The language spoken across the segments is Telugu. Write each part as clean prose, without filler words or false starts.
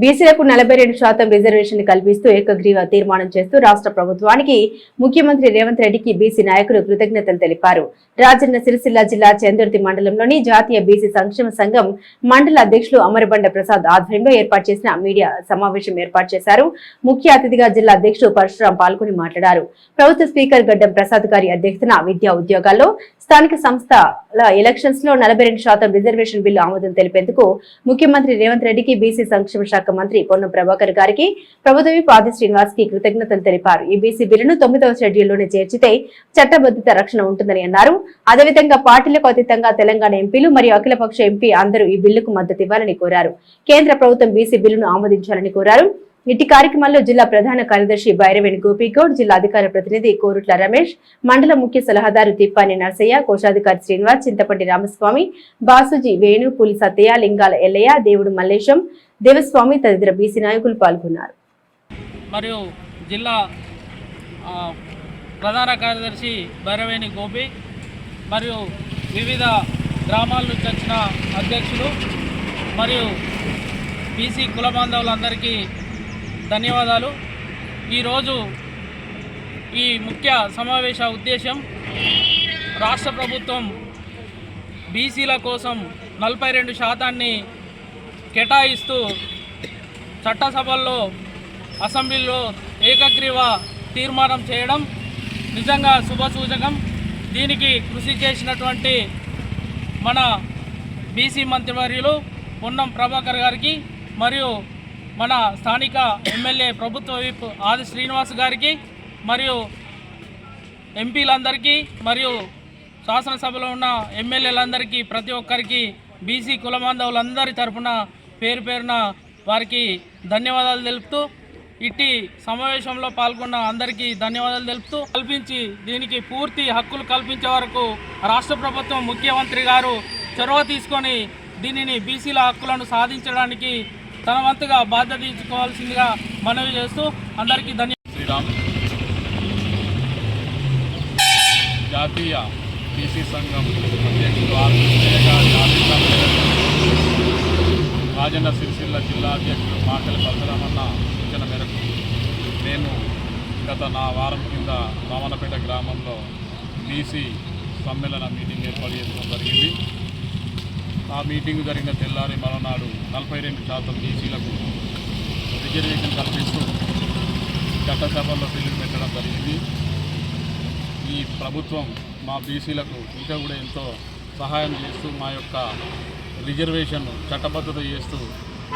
బీసీలకు 42% రిజర్వేషన్ కల్పిస్తూ ఏకగ్రీవ తీర్మానం చేస్తూ రాష్ట్ర ప్రభుత్వానికి ముఖ్యమంత్రి రేవంత్ రెడ్డికి బీసీ నాయకులు కృతజ్ఞతలు తెలిపారు. రాజన్న సిరిసిల్ల జిల్లా చందుర్తి మండలంలోని జాతీయ బీసీ సంక్షేమ సంఘం మండల అధ్యక్షులు అమరబండ ప్రసాద్ ఆధ్వర్యంలో ఏర్పాటు చేసిన మీడియా సమావేశం ఏర్పాటు చేశారు. ముఖ్య అతిథిగా జిల్లా అధ్యక్షుడు పరశురాం పాల్గొని మాట్లాడారు. ప్రభుత్వ స్పీకర్ గడ్డం ప్రసాద్ గారి అధ్యక్షతన విద్యా ఉద్యోగాల్లో స్థానిక సంస్థల ఎలక్షన్స్ లో 42% రిజర్వేషన్ బిల్లు ఆమోదం తెలిపేందుకు ముఖ్యమంత్రి రేవంత్ రెడ్డికి బీసీ సంక్షేమ శాఖ మంత్రి పొన్నం ప్రభాకర్ గారికి ప్రభుత్వ విప్ ఆది శ్రీనివాస్ కి కృతజ్ఞతలు తెలిపారు. ఈ బీసీ బిల్లును 9వ షెడ్యూల్లోనే చేర్చితే చట్టబద్ధత రక్షణ ఉంటుందని అన్నారు. అదేవిధంగా పార్టీలకు అతీతంగా తెలంగాణ ఎంపీలు మరియు అఖిలపక్ష ఎంపీ అందరూ ఈ బిల్లుకు మద్దతు ఇవ్వాలని కోరారు. కేంద్ర ప్రభుత్వం బీసీ బిల్లును ఆమోదించాలని కోరారు. ఇట్టి కార్యక్రమంలో జిల్లా ప్రధాన కార్యదర్శి బైరవేణి గోపీగౌడ్, జిల్లా అధికార ప్రతినిధి కోరుట్ల రమేష్, మండల ముఖ్య సలహాదారు తిప్పాని నర్సయ్య, కోశాధికారి శ్రీనివాస్, చింతపండి రామస్వామి, బాసుజీ వేణు, పులి సత్తయ్య, లింగాల ఎల్లయ్య, దేవుడు మల్లేశం, దేవస్వామి తదితర బీసీ నాయకులు పాల్గొన్నారు. మరియు జిల్లా ప్రధాన కార్యదర్శి బైరవేణి గోపి మరియు వివిధ గ్రామాల నుంచి వచ్చిన అధ్యక్షులు మరియు బీసీ కుల బాంధవులందరికీ ధన్యవాదాలు. ఈరోజు ఈ ముఖ్య సమావేశ ఉద్దేశం రాష్ట్ర ప్రభుత్వం బీసీల కోసం 42% కేటాయిస్తూ చట్టసభల్లో అసెంబ్లీలో ఏకగ్రీవ తీర్మానం చేయడం నిజంగా శుభసూచకం. దీనికి కృషి చేసినటువంటి మన బీసీ మంత్రివర్యులు పొన్నం ప్రభాకర్ గారికి మరియు మన స్థానిక ఎమ్మెల్యే ప్రభుత్వ విప్ ఆది శ్రీనివాస్ గారికి మరియు ఎంపీలందరికీ మరియు శాసనసభలో ఉన్న ఎమ్మెల్యేలందరికీ ప్రతి ఒక్కరికి బీసీ కులబాంధవులందరి తరఫున పేరు పేరున వారికి ధన్యవాదాలు తెలుపుతూ ఇట్టి సమావేశంలో పాల్గొన్న అందరికీ ధన్యవాదాలు తెలుపుతూ కల్పించి దీనికి పూర్తి హక్కులు కల్పించే వరకు రాష్ట్ర ప్రభుత్వం ముఖ్యమంత్రి గారు చొరవ తీసుకొని దీనిని బీసీల హక్కులను సాధించడానికి తన వంతుగా బాధ్యత తీసుకోవాల్సిందిగా మనవి చేస్తూ అందరికీ శ్రీరామ్. జాతీయ బీసీ సంఘం అధ్యక్షుడు రాజన్న సిరిసిల్ల జిల్లా అధ్యక్షుడు మాకల పరశురామన్న సూచన మేరకు నేను గత వారం కింద రామన్నపేట గ్రామంలో బీసీ సమ్మేళన మీటింగ్ ఏర్పాటు చేసుకోవడం జరిగింది. ఆ మీటింగ్ జరిగిన తెల్లారి మరోనాడు 42% బీసీలకు రిజర్వేషన్ కల్పిస్తూ చట్టసభల్లో బిల్లులు పెట్టడం జరిగింది. ఈ ప్రభుత్వం మా బీసీలకు ఇంకా కూడా ఎంతో సహాయం చేస్తూ మా యొక్క రిజర్వేషన్ చట్టబద్ధత చేస్తూ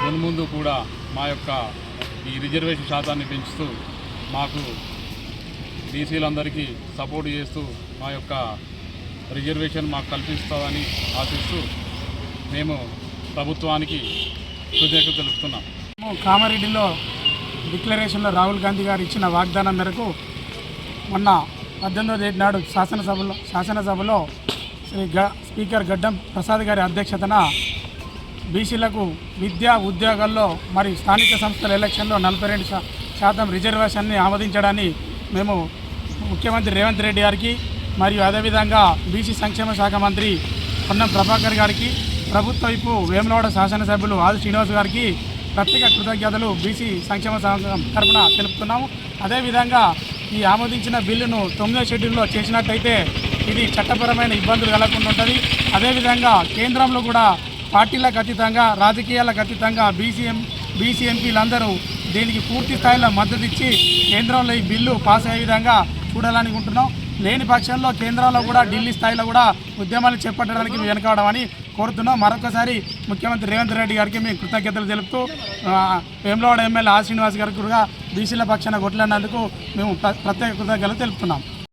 మున్ముందు కూడా మా యొక్క ఈ రిజర్వేషన్ శాతాన్ని పెంచుతూ మాకు బీసీలందరికీ సపోర్ట్ చేస్తూ మా యొక్క రిజర్వేషన్ మాకు కల్పిస్తామని ఆశిస్తూ మేము ప్రభుత్వానికి కృతజ్ఞతలు తెలుపుతున్నాం. కామారెడ్డిలో డిక్లరేషన్లో రాహుల్ గాంధీ గారు ఇచ్చిన వాగ్దానం మేరకు మొన్న 18వ తేదీ నాడు శాసనసభలో స్పీకర్ గడ్డం ప్రసాద్ గారి అధ్యక్షతన బీసీలకు విద్యా ఉద్యోగాల్లో మరియు స్థానిక సంస్థల ఎలక్షన్లో 42% రిజర్వేషన్ని ఆమోదించడాన్ని మేము ముఖ్యమంత్రి రేవంత్ రెడ్డి గారికి మరియు అదేవిధంగా బీసీ సంక్షేమ శాఖ మంత్రి పొన్నం ప్రభాకర్ గారికి, ప్రభుత్వ వైపు వేములవాడ శాసనసభ్యులు ఆది శ్రీనివాస్ గారికి ప్రత్యేక కృతజ్ఞతలు బీసీ సంక్షేమ సంఘం తరఫున తెలుపుతున్నాము. అదేవిధంగా ఈ ఆమోదించిన బిల్లును 9వ షెడ్యూల్లో చేసినట్టయితే ఇది చట్టపరమైన ఇబ్బందులు కలగకుండా ఉంటుంది. అదేవిధంగా కేంద్రంలో కూడా పార్టీలకు అతీతంగా రాజకీయాలకు అతీతంగా బీసీ ఎంపీలందరూ దీనికి పూర్తి స్థాయిలో మద్దతు ఇచ్చి కేంద్రంలో ఈ బిల్లు పాస్ అయ్యే విధంగా చూడాలనుకుంటున్నాం. లేని పక్షంలో కేంద్రంలో కూడా ఢిల్లీ స్థాయిలో కూడా ఉద్యమాలు చేపట్టడానికి వెనకాడమని కోరుతున్నాం. మరొకసారి ముఖ్యమంత్రి రేవంత్ రెడ్డి గారికి మేము కృతజ్ఞతలు తెలుపుతూ వేములవాడ ఎమ్మెల్యే ఆది శ్రీనివాస్ గారికి కూడా బీసీల పక్షాన కొట్లాడినందుకు మేము ప్రత్యేక కృతజ్ఞతలు తెలుపుతున్నాం.